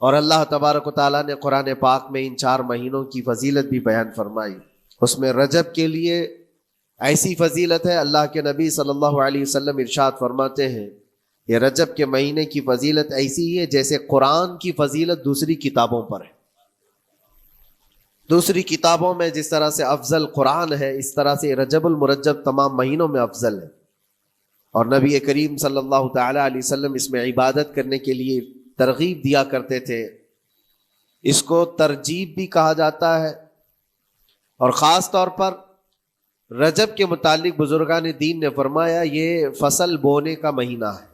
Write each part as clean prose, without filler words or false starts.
اور اللہ تبارک و تعالیٰ نے قرآن پاک میں ان 4 مہینوں کی فضیلت بھی بیان فرمائی. اس میں رجب کے لیے ایسی فضیلت ہے، اللہ کے نبی صلی اللہ علیہ وسلم ارشاد فرماتے ہیں یہ رجب کے مہینے کی فضیلت ایسی ہے جیسے قرآن کی فضیلت دوسری کتابوں پر ہے. دوسری کتابوں میں جس طرح سے افضل قرآن ہے، اس طرح سے رجب المرجب تمام مہینوں میں افضل ہے. اور نبی کریم صلی اللہ تعالی علیہ وسلم اس میں عبادت کرنے کے لیے ترغیب دیا کرتے تھے. اس کو ترجیب بھی کہا جاتا ہے. اور خاص طور پر رجب کے متعلق بزرگان دین نے فرمایا یہ فصل بونے کا مہینہ ہے.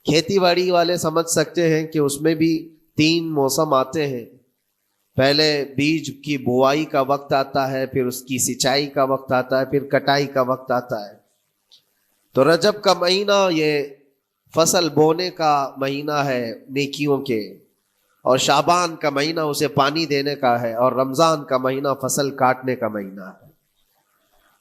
کھیتی باڑی والے سمجھ سکتے ہیں کہ اس میں بھی 3 موسم آتے ہیں. پہلے بیج کی بوائی کا وقت آتا ہے، پھر اس کی سینچائی کا وقت آتا ہے، پھر کٹائی کا وقت آتا ہے. تو رجب کا مہینہ یہ فصل بونے کا مہینہ ہے نیکیوں کے، اور شعبان کا مہینہ اسے پانی دینے کا ہے، اور رمضان کا مہینہ فصل کاٹنے کا مہینہ ہے.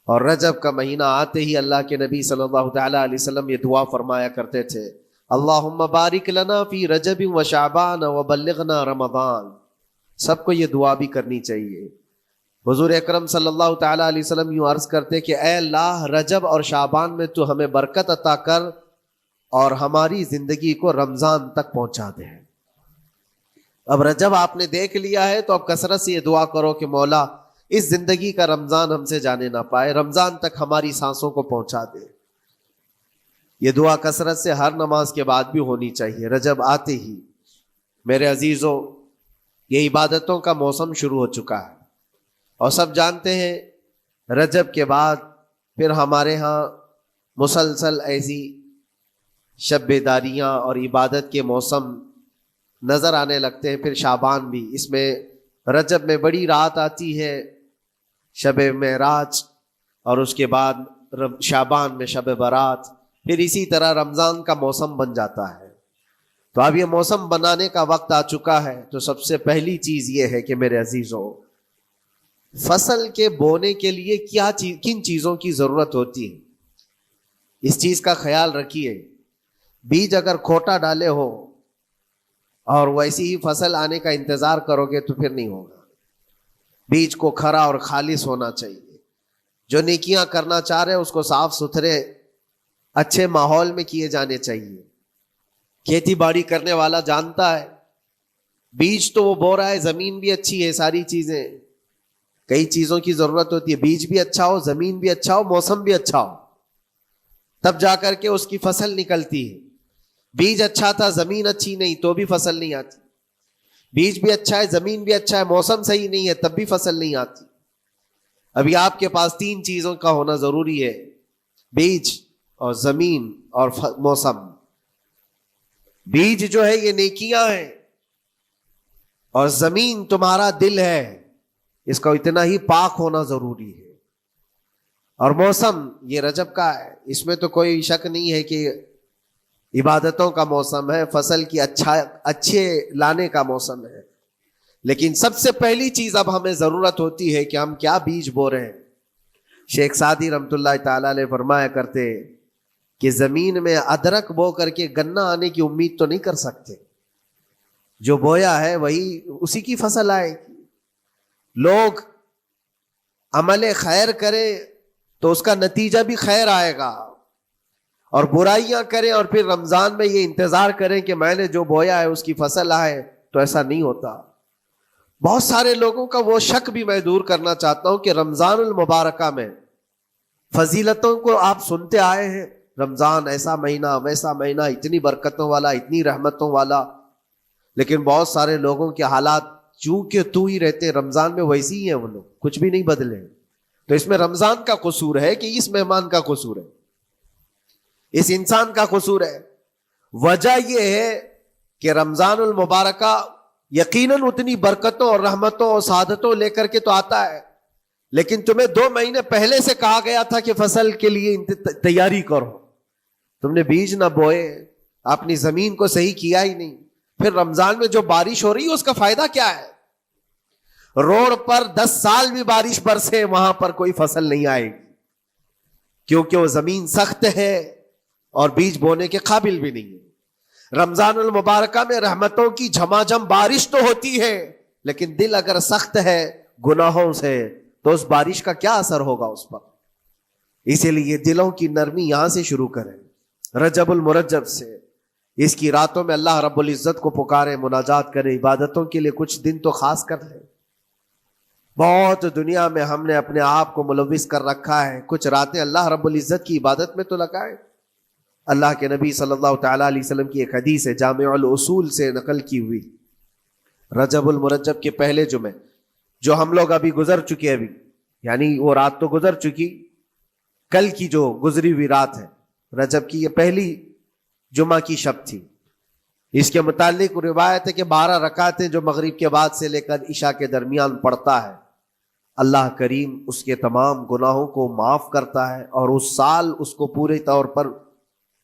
اور رجب کا مہینہ آتے ہی اللہ کے نبی صلی اللہ تعالی علیہ وسلم یہ دعا فرمایا کرتے تھے، اللہم بارک لنا فی رجب و شعبان وبلغنا رمضان. سب کو یہ دعا بھی کرنی چاہیے. حضور اکرم صلی اللہ تعالی علیہ وسلم یوں عرض کرتے کہ اے اللہ رجب اور شعبان میں تو ہمیں برکت عطا کر اور ہماری زندگی کو رمضان تک پہنچا دے. اب رجب آپ نے دیکھ لیا ہے تو اب کثرت سے یہ دعا کرو کہ مولا اس زندگی کا رمضان ہم سے جانے نہ پائے، رمضان تک ہماری سانسوں کو پہنچا دے. یہ دعا کثرت سے ہر نماز کے بعد بھی ہونی چاہیے. رجب آتے ہی میرے عزیزوں یہ عبادتوں کا موسم شروع ہو چکا ہے، اور سب جانتے ہیں رجب کے بعد پھر ہمارے ہاں مسلسل ایسی شب بیداریاں اور عبادت کے موسم نظر آنے لگتے ہیں. پھر شعبان بھی، اس میں رجب میں بڑی رات آتی ہے شب معراج، اور اس کے بعد شعبان میں شب برات، پھر اسی طرح رمضان کا موسم بن جاتا ہے. تو اب یہ موسم بنانے کا وقت آ چکا ہے. تو سب سے پہلی چیز یہ ہے کہ میرے عزیزوں فصل کے بونے کے لیے کن چیزوں کی ضرورت ہوتی ہے، اس چیز کا خیال رکھیے. بیج اگر کھوٹا ڈالے ہو اور ویسی ہی فصل آنے کا انتظار کرو گے تو پھر نہیں ہوگا. بیج کو کھرا اور خالص ہونا چاہیے. جو نیکیاں کرنا چاہ رہے اس کو صاف ستھرے اچھے ماحول میں کیے جانے چاہیے. کھیتی باڑی کرنے والا جانتا ہے بیج تو وہ بو رہا ہے، زمین بھی اچھی ہے، ساری چیزیں، کئی چیزوں کی ضرورت ہوتی ہے. بیج بھی اچھا ہو، زمین بھی اچھا ہو، موسم بھی اچھا ہو، تب جا کر کے اس کی فصل نکلتی ہے. بیج اچھا تھا، زمین اچھی نہیں تو بھی فصل نہیں آتی. بیج بھی اچھا ہے، زمین بھی اچھا ہے، موسم صحیح نہیں ہے تب بھی فصل نہیں آتی. ابھی آپ کے پاس 3 چیزوں کا ہونا ضروری ہے، بیج اور زمین اور موسم. بیج جو ہے یہ نیکیاں ہیں، اور زمین تمہارا دل ہے، اس کا اتنا ہی پاک ہونا ضروری ہے. اور موسم یہ رجب کا ہے، اس میں تو کوئی شک نہیں ہے کہ عبادتوں کا موسم ہے، فصل کی اچھے لانے کا موسم ہے. لیکن سب سے پہلی چیز اب ہمیں ضرورت ہوتی ہے کہ ہم کیا بیج بو رہے ہیں. شیخ سعدی رحمۃ اللہ تعالی علیہ فرمایا کرتے کہ زمین میں ادرک بو کر کے گنا آنے کی امید تو نہیں کر سکتے. جو بویا ہے وہی اسی کی فصل آئے گی. لوگ عمل خیر کرے تو اس کا نتیجہ بھی خیر آئے گا، اور برائیاں کریں اور پھر رمضان میں یہ انتظار کریں کہ میں نے جو بویا ہے اس کی فصل آئے، تو ایسا نہیں ہوتا. بہت سارے لوگوں کا وہ شک بھی میں دور کرنا چاہتا ہوں کہ رمضان المبارکہ میں فضیلتوں کو آپ سنتے آئے ہیں، رمضان ایسا مہینہ ویسا مہینہ، اتنی برکتوں والا، اتنی رحمتوں والا، لیکن بہت سارے لوگوں کے حالات چونکہ تو ہی رہتے رمضان میں ویسی ہی ہیں، وہ لوگ کچھ بھی نہیں بدلے. تو اس میں رمضان کا قصور ہے کہ اس مہمان کا قصور ہے، اس انسان کا قصور ہے؟ وجہ یہ ہے کہ رمضان المبارکہ یقیناً اتنی برکتوں اور رحمتوں اور سعادتوں لے کر کے تو آتا ہے، لیکن تمہیں 2 مہینے پہلے سے کہا گیا تھا کہ فصل کے لیے تیاری کرو. تم نے بیج نہ بوئے، اپنی زمین کو صحیح کیا ہی نہیں. پھر رمضان میں جو بارش ہو رہی ہے اس کا فائدہ کیا ہے؟ روڈ پر 10 سال بھی بارش برسے وہاں پر کوئی فصل نہیں آئے گی، کیونکہ وہ زمین سخت ہے اور بیج بونے کے قابل بھی نہیں ہے. رمضان المبارکہ میں رحمتوں کی جھماجھم بارش تو ہوتی ہے، لیکن دل اگر سخت ہے گناہوں سے تو اس بارش کا کیا اثر ہوگا اس پر؟ اسی لیے دلوں کی نرمی یہاں سے شروع کریں، رجب المرجب سے، اس کی راتوں میں اللہ رب العزت کو پکاریں، مناجات کریں، عبادتوں کے لیے کچھ دن تو خاص کر لیں۔ بہت دنیا میں ہم نے اپنے آپ کو ملوث کر رکھا ہے، کچھ راتیں اللہ رب العزت کی عبادت میں تو لگائیں۔ اللہ کے نبی صلی اللہ تعالیٰ علیہ وسلم کی ایک حدیث ہے، جامع الاصول سے نقل کی ہوئی، رجب المرجب کے پہلے جمعے جو ہم لوگ ابھی گزر چکے، ابھی یعنی وہ رات تو گزر چکی، کل کی جو گزری ہوئی رات ہے رجب کی، یہ پہلی جمعہ کی شب تھی۔ اس کے متعلق روایت ہے کہ 12 رکعتیں جو مغرب کے بعد سے لے کر عشاء کے درمیان پڑھتا ہے، اللہ کریم اس کے تمام گناہوں کو معاف کرتا ہے، اور اس سال اس کو پورے طور پر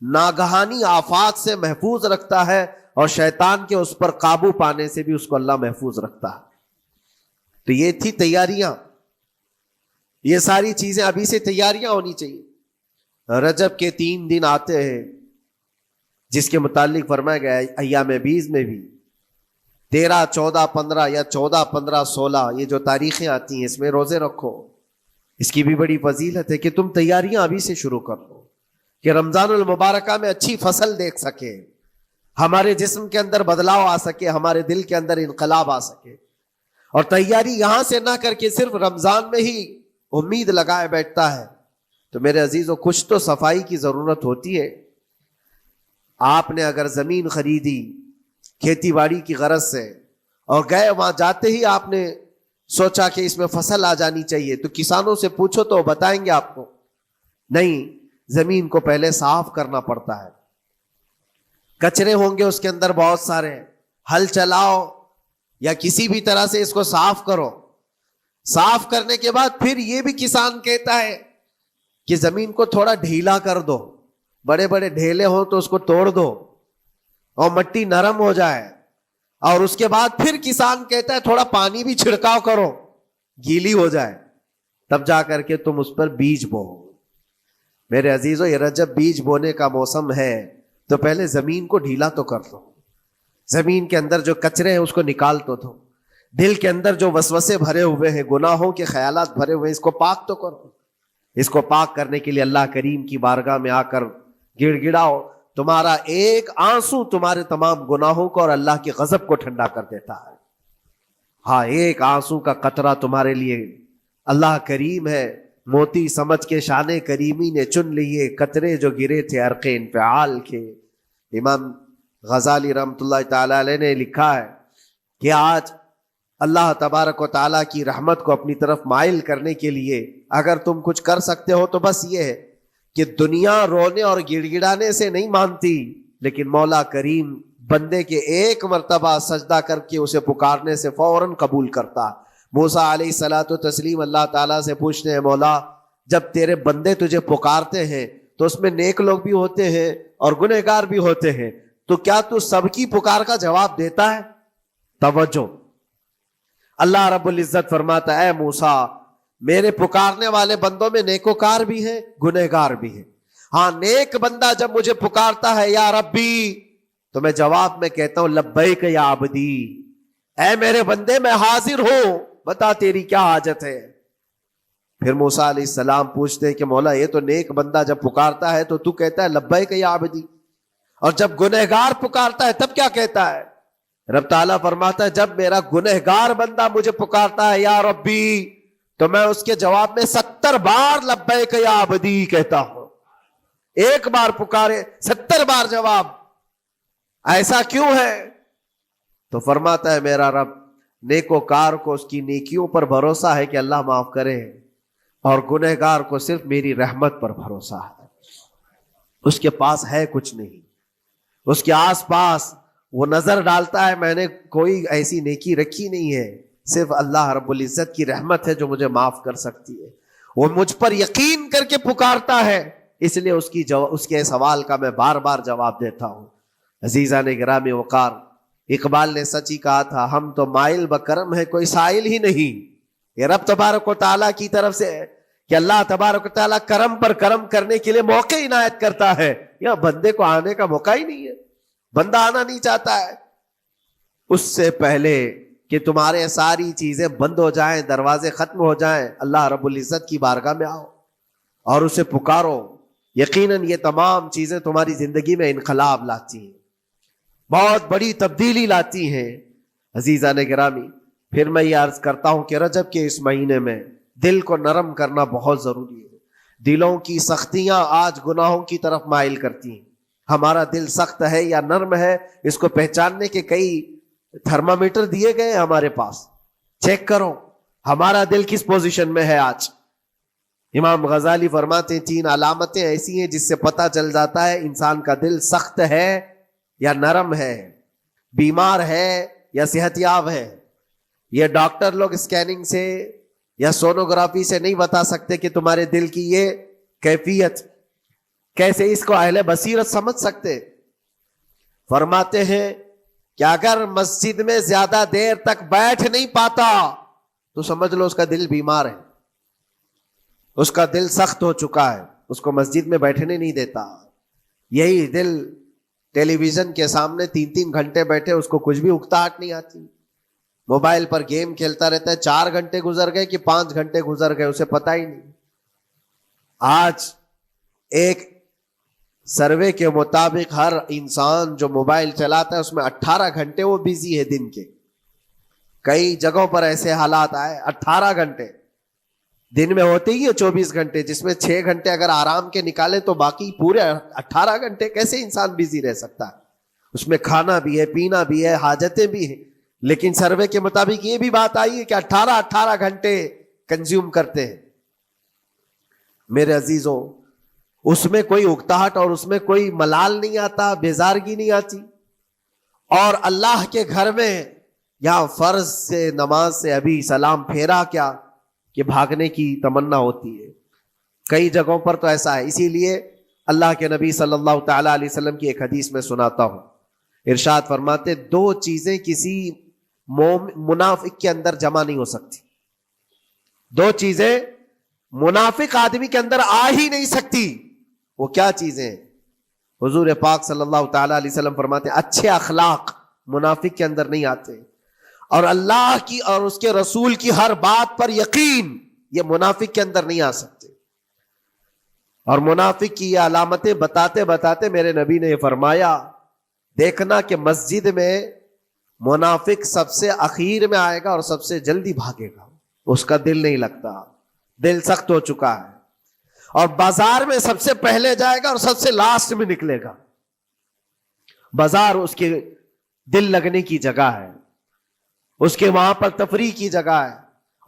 ناگہانی آفات سے محفوظ رکھتا ہے، اور شیطان کے اس پر قابو پانے سے بھی اس کو اللہ محفوظ رکھتا ہے۔ تو یہ تھی تیاریاں، یہ ساری چیزیں ابھی سے تیاریاں ہونی چاہیے۔ رجب کے 3 دن آتے ہیں جس کے متعلق فرمایا گیا ہے ایام بیز میں بھی 13، 14، 15 یا 14، 15، 16 یہ جو تاریخیں آتی ہیں اس میں روزے رکھو۔ اس کی بھی بڑی فضیلت ہے کہ تم تیاریاں ابھی سے شروع کر دو کہ رمضان المبارکہ میں اچھی فصل دیکھ سکے، ہمارے جسم کے اندر بدلاؤ آ سکے، ہمارے دل کے اندر انقلاب آ سکے۔ اور تیاری یہاں سے نہ کر کے صرف رمضان میں ہی امید لگائے بیٹھتا ہے تو میرے عزیزو کچھ تو صفائی کی ضرورت ہوتی ہے۔ آپ نے اگر زمین خریدی کھیتی باڑی کی غرض سے اور گئے، وہاں جاتے ہی آپ نے سوچا کہ اس میں فصل آ جانی چاہیے، تو کسانوں سے پوچھو تو بتائیں گے آپ کو نہیں، زمین کو پہلے صاف کرنا پڑتا ہے، کچرے ہوں گے اس کے اندر بہت سارے، ہل چلاؤ یا کسی بھی طرح سے اس کو صاف کرو، صاف کرنے کے بعد پھر یہ بھی کسان کہتا ہے کہ زمین کو تھوڑا ڈھیلا کر دو، بڑے بڑے ڈھیلے ہوں تو اس کو توڑ دو اور مٹی نرم ہو جائے، اور اس کے بعد پھر کسان کہتا ہے تھوڑا پانی بھی چھڑکاؤ کرو، گیلی ہو جائے، تب جا کر کے تم اس پر بیج بو۔ میرے عزیزو یہ رجب بیج بونے کا موسم ہے، تو پہلے زمین کو ڈھیلا تو کر دو، زمین کے اندر جو کچرے ہیں اس کو نکال تو دو، دل کے اندر جو وسوسے بھرے ہوئے ہیں، گناہوں کے خیالات بھرے ہوئے ہیں، اس کو پاک تو کرو۔ اس کو پاک کرنے کے لیے اللہ کریم کی بارگاہ میں آ کر گڑ گڑاؤ، تمہارا ایک آنسو تمہارے تمام گناہوں کو اور اللہ کے غضب کو ٹھنڈا کر دیتا ہے۔ ہاں، ایک آنسو کا قطرہ تمہارے لیے اللہ کریم ہے، موتی سمجھ کے شان کریمی نے چن لیے قطرے جو گرے تھے عرق انفعال کے۔ امام غزالی رحمۃ اللہ تعالی علیہ نے لکھا ہے کہ آج اللہ تبارک و تعالیٰ کی رحمت کو اپنی طرف مائل کرنے کے لیے اگر تم کچھ کر سکتے ہو تو بس یہ ہے کہ دنیا رونے اور گڑ گڑانے سے نہیں مانتی، لیکن مولا کریم بندے کے ایک مرتبہ سجدہ کر کے اسے پکارنے سے فوراً قبول کرتا۔ موسیٰ علیہ الصلاۃ والتسلیم اللہ تعالیٰ سے پوچھتے ہیں، مولا جب تیرے بندے تجھے پکارتے ہیں تو اس میں نیک لوگ بھی ہوتے ہیں اور گنہگار بھی ہوتے ہیں، تو کیا تو سب کی پکار کا جواب دیتا ہے؟ توجہ، اللہ رب العزت فرماتا ہے، اے موسیٰ میرے پکارنے والے بندوں میں نیکوکار بھی ہیں، گنہگار بھی ہیں۔ ہاں، نیک بندہ جب مجھے پکارتا ہے یا ربی، تو میں جواب میں کہتا ہوں لبیک یا عبدی، اے میرے بندے میں حاضر ہوں، بتا تیری کیا حاجت ہے۔ پھر موسیٰ علیہ السلام پوچھتے ہیں کہ مولا یہ تو نیک بندہ جب پکارتا ہے تو کہتا ہے لبیک یا عبدی، اور جب گنہگار پکارتا ہے تب کیا کہتا ہے؟ رب تعالیٰ فرماتا ہے جب میرا گنہگار بندہ مجھے پکارتا ہے یا ربی، تو میں اس کے جواب میں 70 بار لبیک یا عبدی کہتا ہوں۔ ایک بار پکارے 70 بار جواب، ایسا کیوں ہے؟ تو فرماتا ہے میرا رب نیکوکار کو اس کی نیکیوں پر بھروسہ ہے کہ اللہ معاف کرے، اور گنہگار کو صرف میری رحمت پر بھروسہ ہے۔ اس کے پاس ہے کچھ نہیں، اس کے آس پاس وہ نظر ڈالتا ہے میں نے کوئی ایسی نیکی رکھی نہیں ہے، صرف اللہ رب العزت کی رحمت ہے جو مجھے معاف کر سکتی ہے۔ وہ مجھ پر یقین کر کے پکارتا ہے، اس لیے اس کے سوال کا میں بار بار جواب دیتا ہوں۔ عزیزان گرامی وقار، اقبال نے سچ ہی کہا تھا، ہم تو مائل بکرم ہے کوئی سائل ہی نہیں۔ یہ رب تبارک و تعالیٰ کی طرف سے ہے کہ اللہ تبارک و تعالیٰ کرم پر کرم کرنے کے لیے موقع عنایت کرتا ہے، یا بندے کو آنے کا موقع ہی نہیں ہے۔ بندہ آنا نہیں چاہتا ہے. اس سے پہلے کہ تمہارے ساری چیزیں بند ہو جائیں، دروازے ختم ہو جائیں، اللہ رب العزت کی بارگاہ میں آؤ اور اسے پکارو. یقیناً یہ تمام چیزیں تمہاری زندگی میں انقلاب لاتی ہیں، بہت بڑی تبدیلی لاتی ہیں. عزیزان گرامی، پھر میں یہ عرض کرتا ہوں کہ رجب کے اس مہینے میں دل کو نرم کرنا بہت ضروری ہے. دلوں کی سختیاں آج گناہوں کی طرف مائل کرتی ہیں. ہمارا دل سخت ہے یا نرم ہے، اس کو پہچاننے کے کئی تھرمامیٹر دیے گئے ہیں ہمارے پاس. چیک کرو ہمارا دل کس پوزیشن میں ہے آج. امام غزالی فرماتے ہیں 3 علامتیں ایسی ہیں جس سے پتہ چل جاتا ہے انسان کا دل سخت ہے یا نرم ہے، بیمار ہے یا صحت یاب ہے. یہ ڈاکٹر لوگ اسکیننگ سے یا سونوگرافی سے نہیں بتا سکتے کہ تمہارے دل کی یہ کیفیت. کیسے اس کو اہل بصیرت سمجھ سکتے؟ فرماتے ہیں کہ اگر مسجد میں زیادہ دیر تک بیٹھ نہیں پاتا تو سمجھ لو اس کا دل بیمار ہے، اس کا دل سخت ہو چکا ہے، اس کو مسجد میں بیٹھنے نہیں دیتا. یہی دل ٹیلی ویژن کے سامنے 3 گھنٹے بیٹھے، اس کو کچھ بھی اکتاہٹ نہیں آتی. موبائل پر گیم کھیلتا رہتا ہے، 4 گھنٹے گزر گئے کہ 5 گھنٹے گزر گئے اسے پتہ ہی نہیں. آج ایک سروے کے مطابق ہر انسان جو موبائل چلاتا ہے اس میں 18 گھنٹے وہ بیزی ہے دن کے. کئی جگہوں پر ایسے حالات آئے 18 گھنٹے دن میں ہوتے ہی ہے 24 گھنٹے، جس میں 6 گھنٹے اگر آرام کے نکالے تو باقی پورے 18 گھنٹے کیسے انسان بیزی رہ سکتا ہے؟ اس میں کھانا بھی ہے، پینا بھی ہے، حاجتیں بھی ہیں. لیکن سروے کے مطابق یہ بھی بات آئی ہے کہ 18 گھنٹے کنزیوم کرتے ہیں. میرے عزیزوں، اس میں کوئی اکتاہٹ اور اس میں کوئی ملال نہیں آتا، بیزارگی نہیں آتی. اور اللہ کے گھر میں یہاں فرض سے نماز سے ابھی سلام پھیرا کیا کہ بھاگنے کی تمنا ہوتی ہے. کئی جگہوں پر تو ایسا ہے. اسی لیے اللہ کے نبی صلی اللہ تعالی علیہ وسلم کی ایک حدیث میں سناتا ہوں. ارشاد فرماتے 2 چیزیں کسی منافق کے اندر جمع نہیں ہو سکتی. 2 چیزیں منافق آدمی کے اندر آ ہی نہیں سکتی. وہ کیا چیزیں؟ حضور پاک صلی اللہ تعالی علیہ وسلم فرماتے اچھے اخلاق منافق کے اندر نہیں آتے، اور اللہ کی اور اس کے رسول کی ہر بات پر یقین یہ منافق کے اندر نہیں آ سکتے. اور منافق کی یہ علامتیں بتاتے بتاتے میرے نبی نے یہ فرمایا، دیکھنا کہ مسجد میں منافق سب سے اخیر میں آئے گا اور سب سے جلدی بھاگے گا. اس کا دل نہیں لگتا، دل سخت ہو چکا ہے. اور بازار میں سب سے پہلے جائے گا اور سب سے لاسٹ میں نکلے گا. بازار اس کے دل لگنے کی جگہ ہے، اس کے وہاں پر تفریح کی جگہ ہے.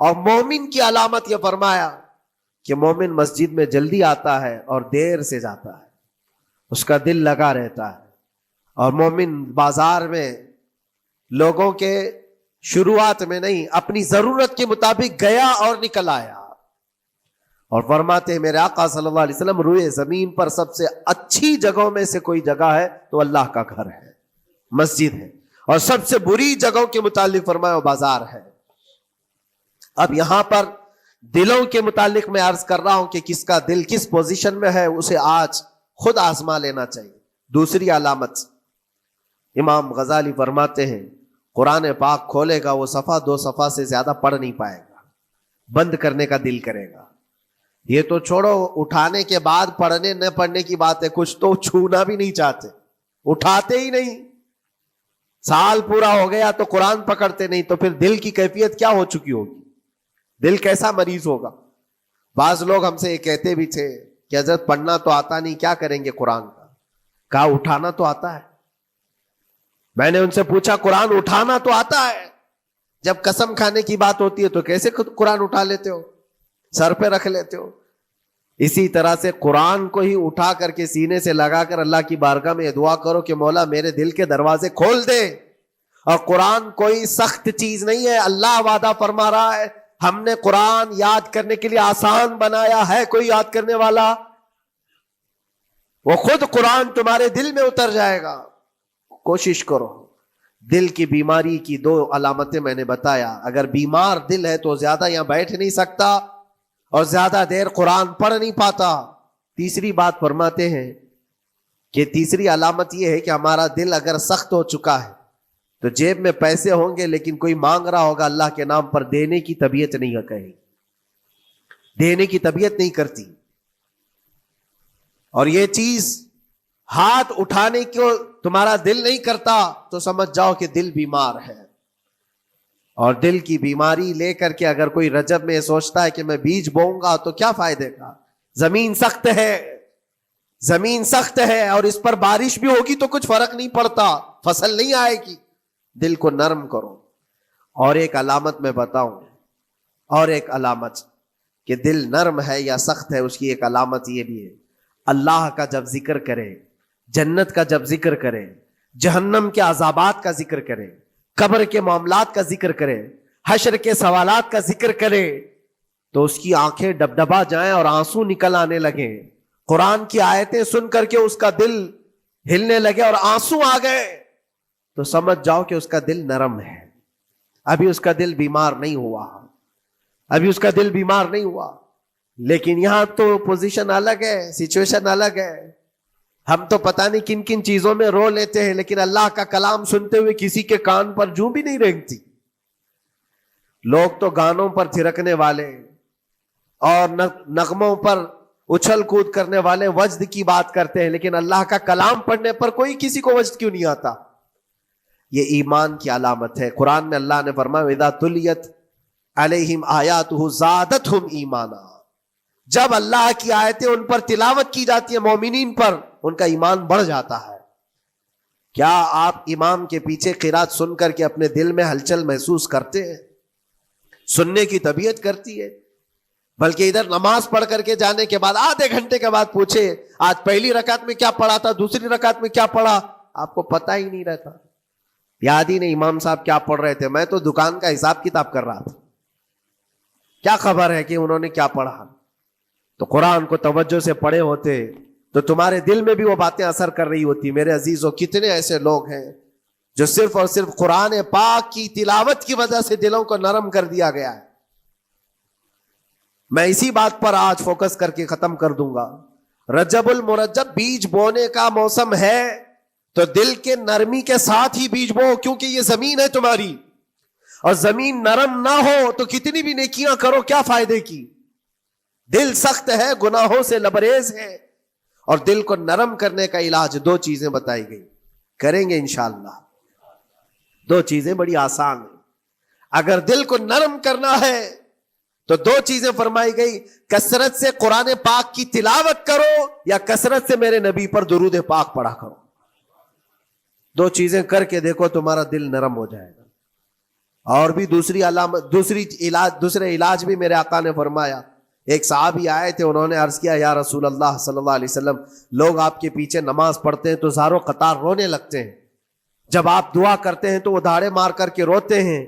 اور مومن کی علامت یہ فرمایا کہ مومن مسجد میں جلدی آتا ہے اور دیر سے جاتا ہے، اس کا دل لگا رہتا ہے. اور مومن بازار میں لوگوں کے شروعات میں نہیں، اپنی ضرورت کے مطابق گیا اور نکل آیا. اور فرماتے ہیں میرے آقا صلی اللہ علیہ وسلم روئے زمین پر سب سے اچھی جگہوں میں سے کوئی جگہ ہے تو اللہ کا گھر ہے، مسجد ہے. اور سب سے بری جگہوں کے متعلق فرمایا وہ بازار ہے. اب یہاں پر دلوں کے متعلق میں عرض کر رہا ہوں کہ کس کا دل کس پوزیشن میں ہے، اسے آج خود آزما لینا چاہیے. دوسری علامت، امام غزالی فرماتے ہیں قرآن پاک کھولے گا وہ صفحہ 2 صفحہ سے زیادہ پڑھ نہیں پائے گا، بند کرنے کا دل کرے گا. یہ تو چھوڑو اٹھانے کے بعد پڑھنے نہ پڑھنے کی بات ہے، کچھ تو چھونا بھی نہیں چاہتے، اٹھاتے ہی نہیں. سال پورا ہو گیا تو قرآن پکڑتے نہیں، تو پھر دل کی کیفیت کیا ہو چکی ہوگی؟ دل کیسا مریض ہوگا؟ بعض لوگ ہم سے یہ کہتے بھی تھے کہ حضرت پڑھنا تو آتا نہیں، کیا کریں گے قرآن کا؟ کہا اٹھانا تو آتا ہے. میں نے ان سے پوچھا قرآن اٹھانا تو آتا ہے، جب قسم کھانے کی بات ہوتی ہے تو کیسے قرآن اٹھا لیتے ہو، سر پہ رکھ لیتے ہو؟ اسی طرح سے قرآن کو ہی اٹھا کر کے سینے سے لگا کر اللہ کی بارگاہ میں دعا کرو کہ مولا میرے دل کے دروازے کھول دے. اور قرآن کوئی سخت چیز نہیں ہے، اللہ وعدہ فرما رہا ہے ہم نے قرآن یاد کرنے کے لیے آسان بنایا ہے. کوئی یاد کرنے والا؟ وہ خود قرآن تمہارے دل میں اتر جائے گا. کوشش کرو. دل کی بیماری کی 2 علامتیں میں نے بتایا. اگر بیمار دل ہے تو زیادہ یہاں بیٹھ نہیں سکتا اور زیادہ دیر قرآن پڑھ نہیں پاتا. تیسری بات فرماتے ہیں کہ تیسری علامت یہ ہے کہ ہمارا دل اگر سخت ہو چکا ہے تو جیب میں پیسے ہوں گے لیکن کوئی مانگ رہا ہوگا اللہ کے نام پر، دینے کی طبیعت نہیں کہیں، دینے کی طبیعت نہیں کرتی. اور یہ چیز ہاتھ اٹھانے کو تمہارا دل نہیں کرتا تو سمجھ جاؤ کہ دل بیمار ہے. اور دل کی بیماری لے کر کے اگر کوئی رجب میں سوچتا ہے کہ میں بیج بوؤں گا تو کیا فائدے کا، زمین سخت ہے، زمین سخت ہے اور اس پر بارش بھی ہوگی تو کچھ فرق نہیں پڑتا، فصل نہیں آئے گی. دل کو نرم کرو. اور ایک علامت میں بتاؤں، اور ایک علامت کہ دل نرم ہے یا سخت ہے، اس کی ایک علامت یہ بھی ہے، اللہ کا جب ذکر کرے، جنت کا جب ذکر کرے، جہنم کے عذابات کا ذکر کرے، قبر کے معاملات کا ذکر کرے، حشر کے سوالات کا ذکر کرے، تو اس کی آنکھیں ڈبڈبا جائیں اور آنسو نکل آنے لگیں. قرآن کی آیتیں سن کر کے اس کا دل ہلنے لگے اور آنسو آ گئے تو سمجھ جاؤ کہ اس کا دل نرم ہے. ابھی اس کا دل بیمار نہیں ہوا، ابھی اس کا دل بیمار نہیں ہوا. لیکن یہاں تو پوزیشن الگ ہے، سچویشن الگ ہے. ہم تو پتہ نہیں کن کن چیزوں میں رو لیتے ہیں، لیکن اللہ کا کلام سنتے ہوئے کسی کے کان پر جوں بھی نہیں رینگتی. لوگ تو گانوں پر تھرکنے والے اور نغموں پر اچھل کود کرنے والے وجد کی بات کرتے ہیں، لیکن اللہ کا کلام پڑھنے پر کوئی کسی کو وجد کیوں نہیں آتا؟ یہ ایمان کی علامت ہے. قرآن میں اللہ نے فرمایا وَإِذَا تُلِيَتْ عَلَيْهِمْ آيَاتُهُ زَادَتْهُمْ ایمانا. جب اللہ کی آیتیں ان پر تلاوت کی جاتی ہے، مومنین پر، ان کا ایمان بڑھ جاتا ہے. کیا آپ امام کے پیچھے قرات سن کر کے اپنے دل میں ہلچل محسوس کرتے ہیں؟ سننے کی طبیعت کرتی ہے. بلکہ ادھر نماز پڑھ کر کے جانے کے بعد آدھے گھنٹے کے بعد پوچھے آج پہلی رکعت میں کیا پڑھا تھا، دوسری رکعت میں کیا پڑھا، آپ کو پتہ ہی نہیں رہتا. یاد ہی نہیں امام صاحب کیا پڑھ رہے تھے، میں تو دکان کا حساب کتاب کر رہا تھا، کیا خبر ہے کہ انہوں نے کیا پڑھا. تو قرآن کو توجہ سے پڑھے ہوتے تو تمہارے دل میں بھی وہ باتیں اثر کر رہی ہوتی. میرے عزیزوں، کتنے ایسے لوگ ہیں جو صرف اور صرف قرآن پاک کی تلاوت کی وجہ سے دلوں کو نرم کر دیا گیا ہے. میں اسی بات پر آج فوکس کر کے ختم کر دوں گا. رجب المرجب بیج بونے کا موسم ہے تو دل کے نرمی کے ساتھ ہی بیج بو، کیونکہ یہ زمین ہے تمہاری، اور زمین نرم نہ ہو تو کتنی بھی نیکیاں کرو کیا فائدے کی. دل سخت ہے، گناہوں سے لبریز ہے، اور دل کو نرم کرنے کا علاج دو چیزیں بتائی گئی، کریں گے انشاءاللہ. دو چیزیں بڑی آسان ہیں. اگر دل کو نرم کرنا ہے تو دو چیزیں فرمائی گئی، کثرت سے قرآن پاک کی تلاوت کرو یا کثرت سے میرے نبی پر درود پاک پڑھا کرو. دو چیزیں کر کے دیکھو، تمہارا دل نرم ہو جائے گا. اور بھی دوسری علامت، دوسرے علاج بھی میرے آقا نے فرمایا. ایک صحابی آئے تھے، انہوں نے عرض کیا یا رسول اللہ صلی اللہ علیہ وسلم، لوگ آپ کے پیچھے نماز پڑھتے ہیں تو زاروں قطار رونے لگتے ہیں، جب آپ دعا کرتے ہیں تو وہ دھاڑے مار کر کے روتے ہیں.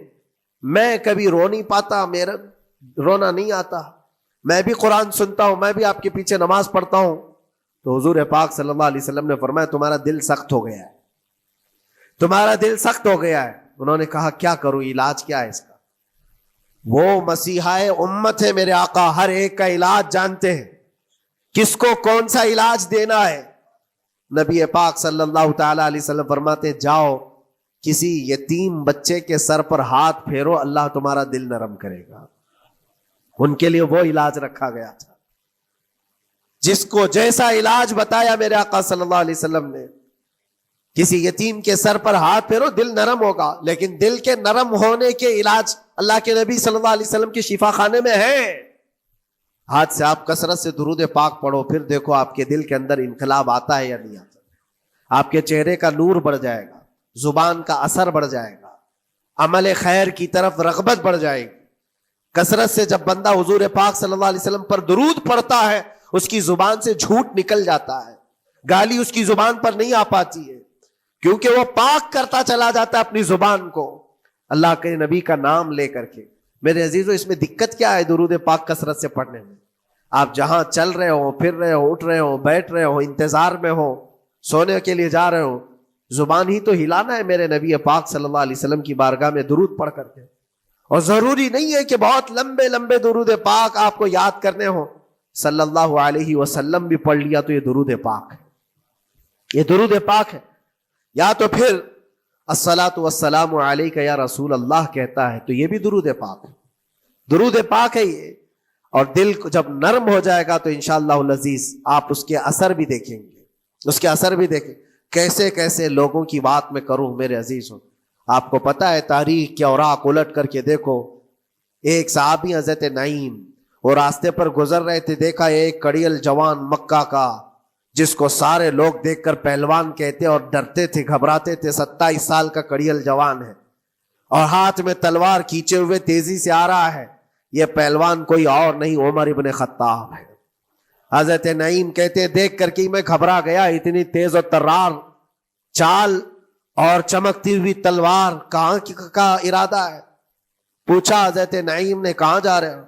میں کبھی رو نہیں پاتا، میرا رونا نہیں آتا. میں بھی قرآن سنتا ہوں، میں بھی آپ کے پیچھے نماز پڑھتا ہوں. تو حضور پاک صلی اللہ علیہ وسلم نے فرمایا تمہارا دل سخت ہو گیا ہے، تمہارا دل سخت ہو گیا ہے. انہوں نے کہا کیا کروں، علاج کیا ہے اس کا؟ وہ مسیحا امت ہے میرے آقا، ہر ایک کا علاج جانتے ہیں، کس کو کون سا علاج دینا ہے. نبی پاک صلی اللہ تعالی علیہ وسلم فرماتے ہیں جاؤ کسی یتیم بچے کے سر پر ہاتھ پھیرو، اللہ تمہارا دل نرم کرے گا. ان کے لیے وہ علاج رکھا گیا تھا. جس کو جیسا علاج بتایا میرے آقا صلی اللہ علیہ وسلم نے، کسی یتیم کے سر پر ہاتھ پھیرو، دل نرم ہوگا. لیکن دل کے نرم ہونے کے علاج اللہ کے نبی صلی اللہ علیہ وسلم کے شفا خانے میں ہے. ہاتھ سے آپ کثرت سے درود پاک پڑھو، پھر دیکھو آپ کے دل کے اندر انقلاب آتا ہے یا نہیں آتا. آپ کے چہرے کا نور بڑھ جائے گا، زبان کا اثر بڑھ جائے گا، عمل خیر کی طرف رغبت بڑھ جائے گی. کثرت سے جب بندہ حضور پاک صلی اللہ علیہ وسلم پر درود پڑھتا ہے، اس کی زبان سے جھوٹ نکل جاتا ہے، گالی اس کی زبان پر نہیں آ پاتی ہے، کیونکہ وہ پاک کرتا چلا جاتا ہے اپنی زبان کو اللہ کے نبی کا نام لے کر کے. میرے عزیزو، اس میں دقت کیا ہے درود پاک کثرت سے پڑھنے میں؟ آپ جہاں چل رہے ہو، پھر رہے ہو، اٹھ رہے ہو، بیٹھ رہے ہو، انتظار میں ہو، سونے کے لیے جا رہے ہو، زبان ہی تو ہلانا ہے میرے نبی پاک صلی اللہ علیہ وسلم کی بارگاہ میں درود پڑھ کر کے. اور ضروری نہیں ہے کہ بہت لمبے لمبے درود پاک آپ کو یاد کرنے ہوں، صلی اللہ علیہ وسلم بھی پڑھ لیا تو یہ درود پاک ہے. یہ درود پاک ہے. یا تو پھر الصلاۃ والسلام علیک یا رسول اللہ کہتا ہے تو یہ بھی درود پاک ہے. درود پاک ہے یہ. اور دل کو جب نرم ہو جائے گا تو انشاءاللہ العزیز آپ اس کے اثر بھی دیکھیں گے. اس کے اثر بھی دیکھیں کیسے کیسے لوگوں کی بات میں کروں میرے عزیزوں. آپ کو پتا ہے تاریخ کے اوراق الٹ کر کے دیکھو. ایک صحابی حضرت نعیم وہ راستے پر گزر رہے تھے, دیکھا ایک کڑیل جوان مکہ کا جس کو سارے لوگ دیکھ کر پہلوان کہتے اور ڈرتے تھے, گھبراتے تھے. 27 سال کا کڑیل جوان ہے اور ہاتھ میں تلوار کھینچے ہوئے تیزی سے آ رہا ہے. یہ پہلوان کوئی اور نہیں عمر ابن خطاب ہے. حضرت نعیم کہتے دیکھ کر کے میں گھبرا گیا, اتنی تیز اور ترار چال اور چمکتی ہوئی تلوار, کہاں کا ارادہ ہے؟ پوچھا حضرت نعیم نے کہاں جا رہے ہو؟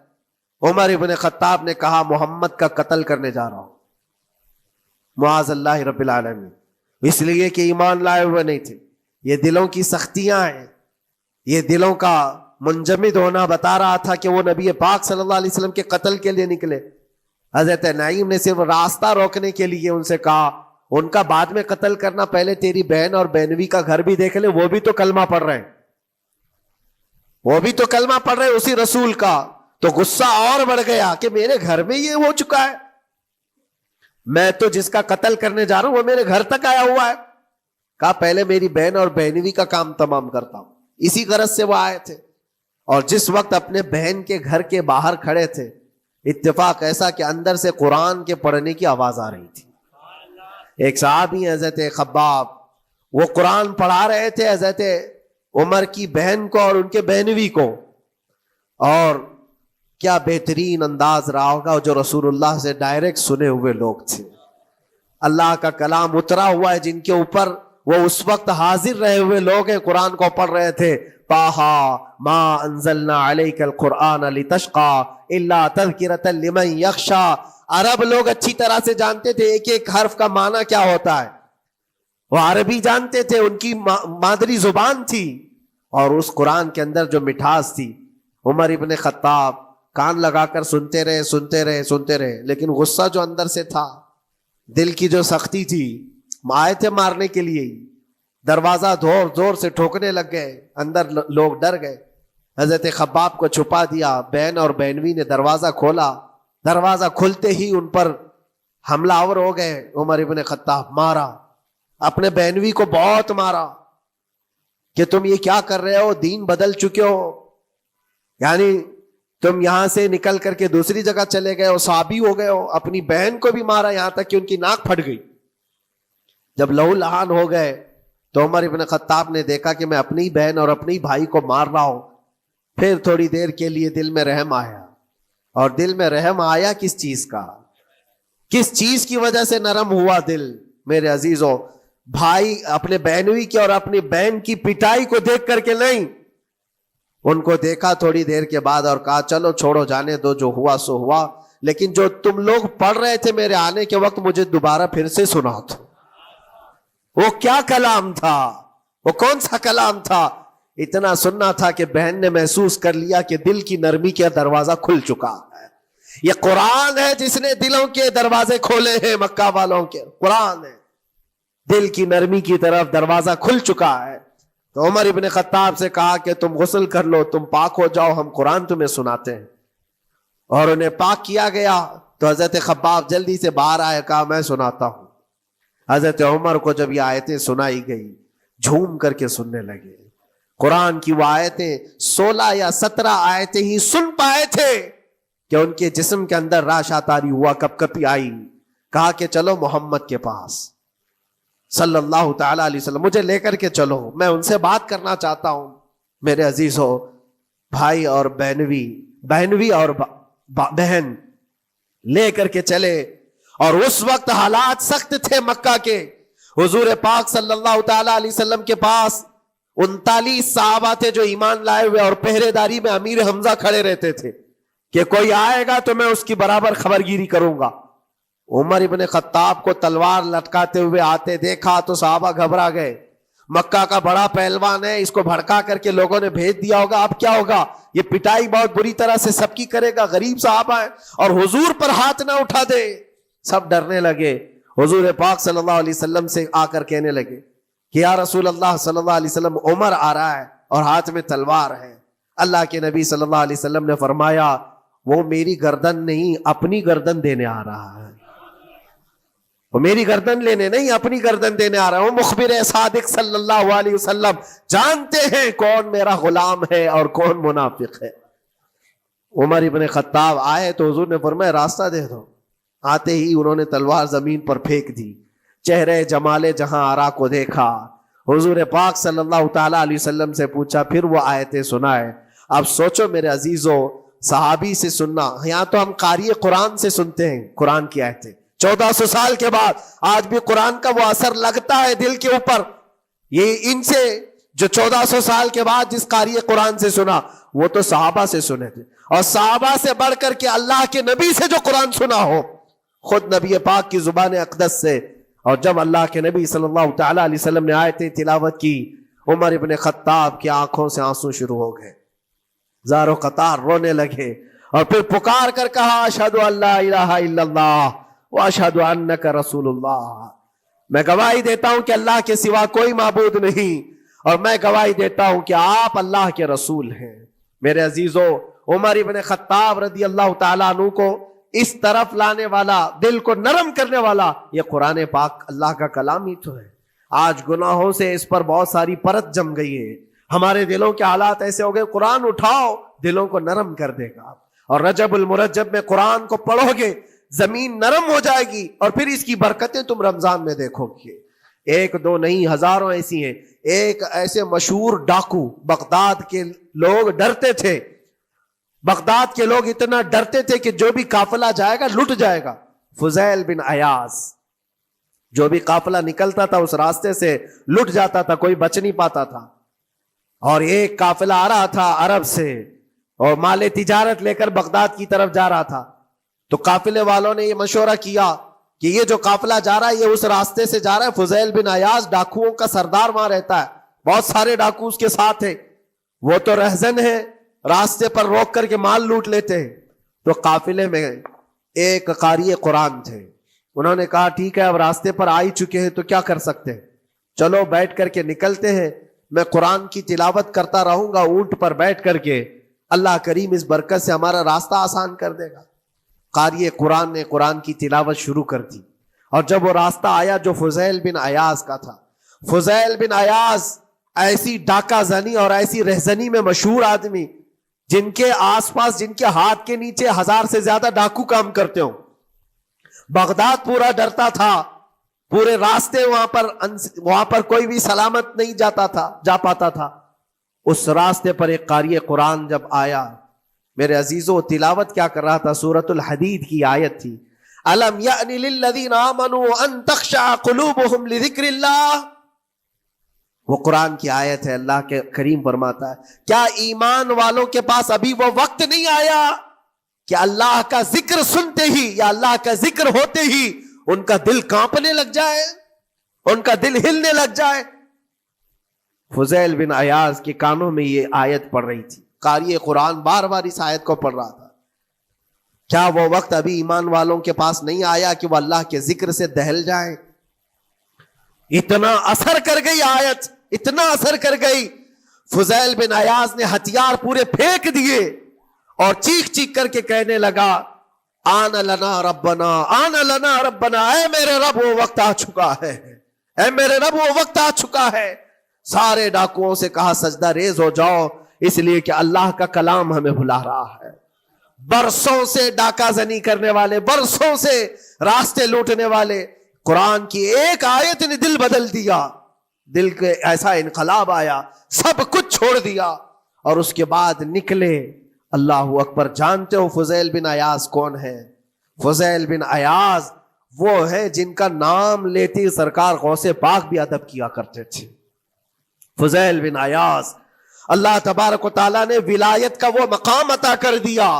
عمر ابن خطاب نے کہا محمد کا قتل کرنے جا رہا ہوں. معاذ اللہ رب العالمین. اس لیے کہ ایمان لائے ہوئے نہیں تھے. یہ دلوں کی سختیاں ہیں, یہ دلوں کا منجمد ہونا بتا رہا تھا کہ وہ نبی پاک صلی اللہ علیہ وسلم کے قتل کے لیے نکلے. حضرت نعیم نے صرف راستہ روکنے کے لیے ان سے کہا ان کا بعد میں قتل کرنا, پہلے تیری بہن اور بہنوی کا گھر بھی دیکھ لے, وہ بھی تو کلمہ پڑھ رہے ہیں, وہ بھی تو کلمہ پڑھ رہے اسی رسول کا. تو غصہ اور بڑھ گیا کہ میرے گھر میں یہ ہو چکا ہے, میں تو جس کا قتل کرنے جا رہا ہوں وہ میرے گھر تک آیا ہوا ہے. کہا پہلے میری بہن اور بہنوی کا کام تمام کرتا ہوں. اسی غرض سے وہ آئے تھے. اور جس وقت اپنے بہن کے گھر کے باہر کھڑے تھے, اتفاق ایسا کہ اندر سے قرآن کے پڑھنے کی آواز آ رہی تھی. ایک صحابی حضرت خباب, وہ قرآن پڑھا رہے تھے حضرت عمر کی بہن کو اور ان کے بہنوی کو. اور کیا بہترین انداز رہا ہوگا, جو رسول اللہ سے ڈائریکٹ سنے ہوئے لوگ تھے. اللہ کا کلام اترا ہوا ہے جن کے اوپر, وہ اس وقت حاضر رہے ہوئے لوگ ہیں, قرآن کو پڑھ رہے تھے. طٰہٰ ما انزلنا علیک القرآن لتشقى الا تذکرۃ لمن یخشیٰ. عرب لوگ اچھی طرح سے جانتے تھے ایک ایک حرف کا معنی کیا ہوتا ہے. وہ عربی جانتے تھے, ان کی مادری زبان تھی. اور اس قرآن کے اندر جو مٹھاس تھی, عمر ابن خطاب کان لگا کر سنتے رہے سنتے رہے سنتے رہے. لیکن غصہ جو اندر سے تھا, دل کی جو سختی تھی, آئے تھے مارنے کے لیے, دروازہ زور زور سے ٹھوکنے لگ گئے. اندر لوگ ڈر گئے. حضرت خباب کو چھپا دیا, بہن اور بہنوی نے دروازہ کھولا. دروازہ کھلتے ہی ان پر حملہ آور ہو گئے. عمر ابن خطاب مارا, اپنے بہنوی کو بہت مارا کہ تم یہ کیا کر رہے ہو, دین بدل چکے ہو, یعنی تم یہاں سے نکل کر کے دوسری جگہ چلے گئے ہو, صحابی ہو گئے ہو. اپنی بہن کو بھی مارا, یہاں تک کہ ان کی ناک پھٹ گئی. جب لہو لہان ہو گئے تو عمر ابن خطاب نے دیکھا کہ میں اپنی بہن اور اپنی بھائی کو مار رہا ہوں. پھر تھوڑی دیر کے لیے دل میں رحم آیا. اور دل میں رحم آیا کس چیز کا, کس چیز کی وجہ سے نرم ہوا دل میرے عزیزوں؟ بھائی اپنے بہنوی کی اور اپنی بہن کی پٹائی کو دیکھ کر کے نہیں, ان کو دیکھا تھوڑی دیر کے بعد اور کہا چلو چھوڑو جانے دو, جو ہوا سو ہوا. لیکن جو تم لوگ پڑھ رہے تھے میرے آنے کے وقت, مجھے دوبارہ پھر سے سنا دو. وہ کیا کلام تھا, وہ کون سا کلام تھا؟ اتنا سننا تھا کہ بہن نے محسوس کر لیا کہ دل کی نرمی کا دروازہ کھل چکا ہے. یہ قرآن ہے جس نے دلوں کے دروازے کھولے ہیں. مکہ والوں کے قرآن ہے, دل کی نرمی کی طرف دروازہ کھل چکا ہے. تو عمر ابن خطاب سے کہا کہ تم غسل کر لو, تم پاک ہو جاؤ, ہم قرآن تمہیں سناتے ہیں. اور انہیں پاک کیا گیا. تو حضرت خباب جلدی سے باہر آئے, کہا میں سناتا ہوں. حضرت عمر کو جب یہ آیتیں سنائی گئی, جھوم کر کے سننے لگے. قرآن کی وہ آیتیں 16 یا 17 آیتیں ہی سن پائے تھے کہ ان کے جسم کے اندر راشا تاری ہوا, کپ کپی آئی. کہا کہ چلو محمد کے پاس صلی اللہ تعالی علیہ وسلم, مجھے لے کر کے چلو, میں ان سے بات کرنا چاہتا ہوں. میرے عزیزو, بھائی اور بہنوی اور بہن لے کر کے چلے. اور اس وقت حالات سخت تھے مکہ کے. حضور پاک صلی اللہ تعالی علیہ وسلم کے پاس 39 صحابہ تھے جو ایمان لائے ہوئے, اور پہرے داری میں امیر حمزہ کھڑے رہتے تھے کہ کوئی آئے گا تو میں اس کی برابر خبرگیری کروں گا. عمر ابن خطاب کو تلوار لٹکاتے ہوئے آتے دیکھا تو صحابہ گھبرا گئے. مکہ کا بڑا پہلوان ہے, اس کو بھڑکا کر کے لوگوں نے بھیج دیا ہوگا, اب کیا ہوگا؟ یہ پٹائی بہت بری طرح سے سب کی کرے گا, غریب صحابہ ہے, اور حضور پر ہاتھ نہ اٹھا دے. سب ڈرنے لگے. حضور پاک صلی اللہ علیہ وسلم سے آ کر کہنے لگے کہ یا رسول اللہ صلی اللہ علیہ وسلم، عمر آ رہا ہے اور ہاتھ میں تلوار ہے۔ اللہ کے نبی صلی اللہ علیہ وسلم نے فرمایا وہ میری گردن نہیں، اپنی گردن دینے آ رہا ہے۔ وہ میری گردن لینے نہیں، اپنی گردن دینے آ رہا ہے۔ وہ مخبر صادق صلی اللہ علیہ وسلم جانتے ہیں کون میرا غلام ہے اور کون منافق ہے۔ عمر ابن خطاب آئے تو حضور نے فرمایا راستہ دے دو۔ آتے ہی انہوں نے تلوار زمین پر پھینک دی۔ چہرے جمال جہاں آرا کو دیکھا۔ حضور پاک صلی اللہ تعالی علیہ وسلم سے پوچھا، پھر وہ آیتیں سنائے۔ اب سوچو میرے عزیزو، صحابی سے سننا، یہاں تو ہم قاری قرآن سے سنتے ہیں قرآن کی آیتیں 1400 سال کے بعد، آج بھی قرآن کا وہ اثر لگتا ہے دل کے اوپر۔ یہ ان سے جو 1400 سال کے بعد جس قاری قرآن سے سنا، وہ تو صحابہ سے سنے تھے، اور صحابہ سے بڑھ کر کے اللہ کے نبی سے جو قرآن سنا ہو، خود نبی پاک کی زبان اقدس سے۔ اور جب اللہ کے نبی صلی اللہ تعالی علیہ وسلم نے آیتیں تلاوت کی، عمر ابن خطاب کی آنکھوں سے آنسو شروع ہو گئے، زار و قطار رونے لگے، اور پھر پکار کر کہا اشہد ان لا الہ الا اللہ واشہد انک رسول اللہ، میں گواہی دیتا ہوں کہ اللہ کے سوا کوئی معبود نہیں، اور میں گواہی دیتا ہوں کہ آپ اللہ کے رسول ہیں۔ میرے عزیزو، عمر ابن خطاب رضی اللہ تعالیٰ عنہ کو اس طرف لانے والا، دل کو نرم کرنے والا، یہ قرآن پاک اللہ کا کلام ہی تو ہے۔ آج گناہوں سے اس پر بہت ساری پرت جم گئی ہے، ہمارے دلوں کے حالات ایسے ہو گئے، قرآن اٹھاؤ دلوں کو نرم کر دے گا، اور رجب المرجب میں قرآن کو پڑھو گے زمین نرم ہو جائے گی، اور پھر اس کی برکتیں تم رمضان میں دیکھو گے۔ ایک دو نہیں، ہزاروں ایسی ہیں۔ ایک ایسے مشہور ڈاکو، بغداد کے لوگ ڈرتے تھے، بغداد کے لوگ اتنا ڈرتے تھے کہ جو بھی قافلہ جائے گا لٹ جائے گا۔ فضیل بن عیاض، جو بھی قافلہ نکلتا تھا اس راستے سے لٹ جاتا تھا، کوئی بچ نہیں پاتا تھا۔ اور ایک قافلہ آ رہا تھا عرب سے، اور مال تجارت لے کر بغداد کی طرف جا رہا تھا، تو قافلے والوں نے یہ مشورہ کیا کہ یہ جو قافلہ جا رہا ہے یہ اس راستے سے جا رہا ہے، فضیل بن عیاض ڈاکوؤں کا سردار وہاں رہتا ہے، بہت سارے ڈاکو اس کے ساتھ ہیں، وہ تو رہزن ہے، راستے پر روک کر کے مال لوٹ لیتے ہیں۔ تو قافلے میں ایک قاری قرآن تھے، انہوں نے کہا ٹھیک ہے اب راستے پر آ ہی چکے ہیں تو کیا کر سکتے ہیں، چلو بیٹھ کر کے نکلتے ہیں، میں قرآن کی تلاوت کرتا رہوں گا اونٹ پر بیٹھ کر کے، اللہ کریم اس برکت سے ہمارا راستہ آسان کر دے گا۔ قاری قرآن نے قرآن کی تلاوت شروع کر دی، اور جب وہ راستہ آیا جو فضیل بن عیاض کا تھا، فضیل بن عیاض ایسی ڈاکہ زنی اور ایسی رہزنی میں مشہور آدمی، جن کے آس پاس، جن کے ہاتھ کے نیچے 1000 سے زیادہ ڈاکو کام کرتے ہوں، بغداد پورا ڈرتا تھا، پورے راستے وہاں پر کوئی بھی سلامت نہیں جا پاتا تھا۔ اس راستے پر ایک قاری قرآن جب آیا، میرے عزیزو تلاوت کیا کر رہا تھا، سورۃ الحدید کی آیت تھی، الم یأن للذین آمنوا ان تخشع قلوبہم لذکر اللہ، وہ قرآن کی آیت ہے۔ اللہ کے کریم فرماتا ہے کیا ایمان والوں کے پاس ابھی وہ وقت نہیں آیا کہ اللہ کا ذکر سنتے ہی یا اللہ کا ذکر ہوتے ہی ان کا دل کانپنے لگ جائے، ان کا دل ہلنے لگ جائے۔ فضیل بن عیاض کے کانوں میں یہ آیت پڑھ رہی تھی، قاری قرآن بار بار اس آیت کو پڑھ رہا تھا، کیا وہ وقت ابھی ایمان والوں کے پاس نہیں آیا کہ وہ اللہ کے ذکر سے دہل جائیں؟ اتنا اثر کر گئی آیت، اتنا اثر کر گئی، فضیل بن عیاض نے ہتھیار پورے پھینک دیے اور چیخ چیخ کر کے کہنے لگا آن لنا ربنا، آن لنا ربنا، اے میرے رب وہ وقت آ چکا ہے، اے میرے رب وہ وقت آ چکا ہے۔ سارے ڈاکوؤں سے کہا سجدہ ریز ہو جاؤ، اس لیے کہ اللہ کا کلام ہمیں بلا رہا ہے۔ برسوں سے ڈاکہ زنی کرنے والے، برسوں سے راستے لوٹنے والے، قرآن کی ایک آیت نے دل بدل دیا، دل کے ایسا انقلاب آیا، سب کچھ چھوڑ دیا، اور اس کے بعد نکلے۔ اللہ اکبر۔ جانتے ہو فضیل بن عیاض کون ہے؟ فضیل بن عیاض وہ ہے جن کا نام لیتے سرکار غوث پاک بھی ادب کیا کرتے تھے۔ فضیل بن عیاض، اللہ تبارک و تعالیٰ نے ولایت کا وہ مقام عطا کر دیا،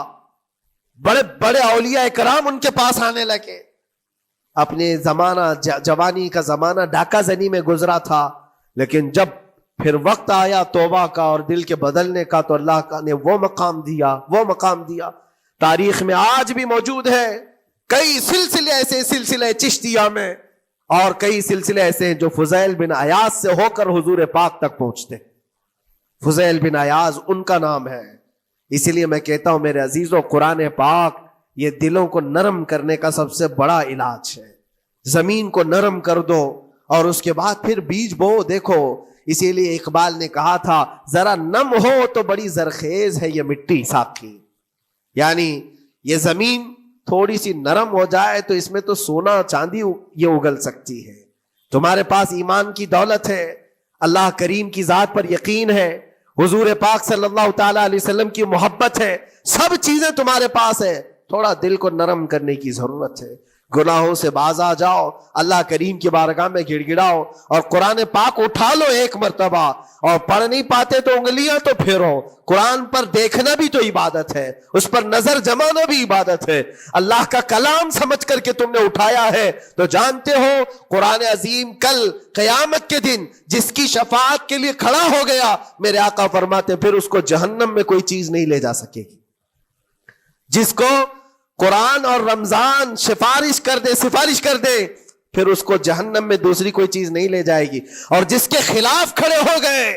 بڑے بڑے اولیاء کرام ان کے پاس آنے لگے۔ اپنے زمانہ، جوانی کا زمانہ ڈاکہ زنی میں گزرا تھا، لیکن جب پھر وقت آیا توبہ کا اور دل کے بدلنے کا تو اللہ نے وہ مقام دیا، وہ مقام دیا۔ تاریخ میں آج بھی موجود ہے، کئی سلسلے ایسے سلسلے چشتیہ میں، اور کئی سلسلے ایسے ہیں جو فضیل بن عیاض سے ہو کر حضور پاک تک پہنچتے. فضیل بن عیاض ان کا نام ہے. اسی لیے میں کہتا ہوں میرے عزیزوں، قرآن پاک یہ دلوں کو نرم کرنے کا سب سے بڑا علاج ہے. زمین کو نرم کر دو اور اس کے بعد پھر بیج بو. دیکھو اسی لیے اقبال نے کہا تھا ذرا نم ہو تو بڑی زرخیز ہے یہ مٹی ساقی. یعنی یہ زمین تھوڑی سی نرم ہو جائے تو اس میں تو سونا چاندی یہ اگل سکتی ہے. تمہارے پاس ایمان کی دولت ہے، اللہ کریم کی ذات پر یقین ہے، حضور پاک صلی اللہ تعالی علیہ وسلم کی محبت ہے، سب چیزیں تمہارے پاس ہے. تھوڑا دل کو نرم کرنے کی ضرورت ہے. گناہوں سے باز آ جاؤ، اللہ کریم کی بارگاہ میں گڑ گڑاؤ اور قرآن پاک اٹھا لو ایک مرتبہ. اور پڑھ نہیں پاتے تو انگلیاں تو پھیرو. قرآن پر دیکھنا بھی تو عبادت ہے، اس پر نظر جمانا بھی عبادت ہے. اللہ کا کلام سمجھ کر کے تم نے اٹھایا ہے تو جانتے ہو قرآن عظیم کل قیامت کے دن جس کی شفاعت کے لیے کھڑا ہو گیا، میرے آقا فرماتے پھر اس کو جہنم میں کوئی چیز نہیں لے جا سکے گی. جس کو قرآن اور رمضان سفارش کر دے پھر اس کو جہنم میں دوسری کوئی چیز نہیں لے جائے گی. اور جس کے خلاف کھڑے ہو گئے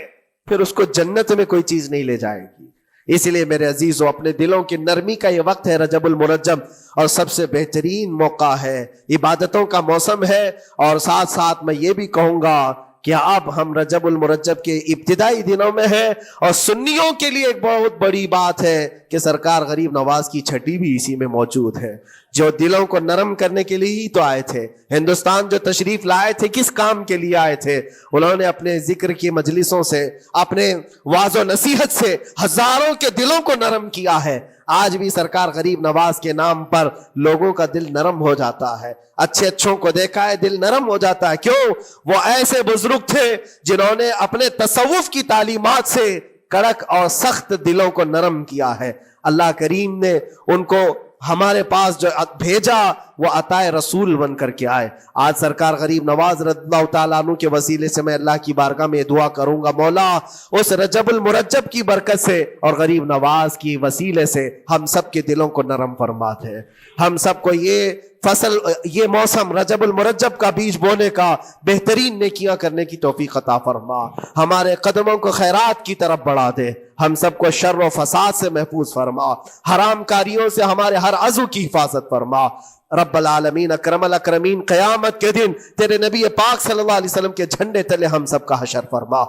پھر اس کو جنت میں کوئی چیز نہیں لے جائے گی. اس لیے میرے عزیزو اپنے دلوں کی نرمی کا یہ وقت ہے رجب المرجب، اور سب سے بہترین موقع ہے، عبادتوں کا موسم ہے. اور ساتھ ساتھ میں یہ بھی کہوں گا کہ اب ہم رجب المرجب کے ابتدائی دنوں میں ہیں، اور سنیوں کے لیے ایک بہت بڑی بات ہے کہ سرکار غریب نواز کی چھٹی بھی اسی میں موجود ہے، جو دلوں کو نرم کرنے کے لیے ہی تو آئے تھے. ہندوستان جو تشریف لائے تھے کس کام کے لیے آئے تھے؟ انہوں نے اپنے ذکر کی مجلسوں سے، اپنے واعظ و نصیحت سے ہزاروں کے دلوں کو نرم کیا ہے. آج بھی سرکار غریب نواز کے نام پر لوگوں کا دل نرم ہو جاتا ہے. اچھے اچھوں کو دیکھا ہے دل نرم ہو جاتا ہے. کیوں؟ وہ ایسے بزرگ تھے جنہوں نے اپنے تصوف کی تعلیمات سے کڑک اور سخت دلوں کو نرم کیا ہے. اللہ کریم نے ان کو ہمارے پاس جو بھیجا وہ عطائے رسول بن کر کے آئے. آج سرکار غریب نواز رضی اللہ تعالیٰ عنہ کے وسیلے سے میں اللہ کی بارگاہ میں دعا کروں گا، مولا اس رجب المرجب کی برکت سے اور غریب نواز کی وسیلے سے ہم سب کے دلوں کو نرم فرما دے. ہم سب کو یہ فصل، یہ موسم رجب المرجب کا بیج بونے کا، بہترین نیکیاں کرنے کی توفیق عطا فرما. ہمارے قدموں کو خیرات کی طرف بڑھا دے. ہم سب کو شر و فساد سے محفوظ فرما. حرام کاریوں سے ہمارے ہر عضو کی حفاظت فرما. رب العالمین اکرم الاکرمین قیامت کے دن تیرے نبی پاک صلی اللہ علیہ وسلم کے جھنڈے تلے ہم سب کا حشر فرما.